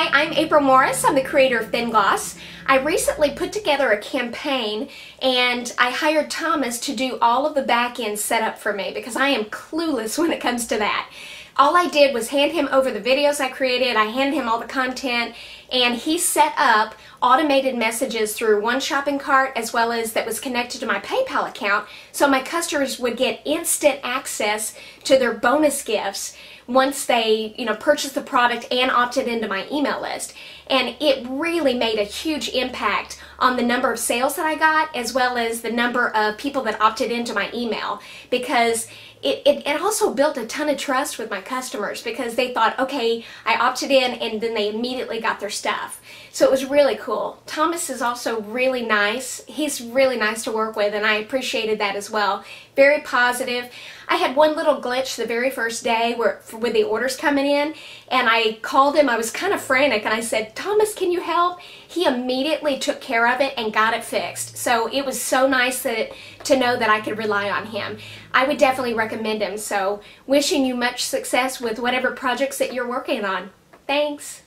Hi, I'm April Morris. I'm the creator of Thin Gloss. I recently put together a campaign and I hired Thomas to do all of the back end setup for me because I am clueless when it comes to that. All I did was hand him over the videos I created, I handed him all the content, and he set up automated messages through one shopping cart as well as that was connected to my PayPal account so my customers would get instant access to their bonus gifts once they, purchased the product and opted into my email list. And it really made a huge impact on the number of sales that I got as well as the number of people that opted into my email, because it also built a ton of trust with my customers because they thought, okay, I opted in, and then they immediately got their stuff. So it was really cool. Thomas is also really nice. He's really nice to work with, and I appreciated that as well. Very positive. I had one little glitch the very first day with the orders coming in, and I called him. I was kind of frantic, and I said, Thomas, can you help? He immediately took care of it and got it fixed. So it was so nice to know that I could rely on him. I would definitely recommend him. So wishing you much success with whatever projects that you're working on. Thanks.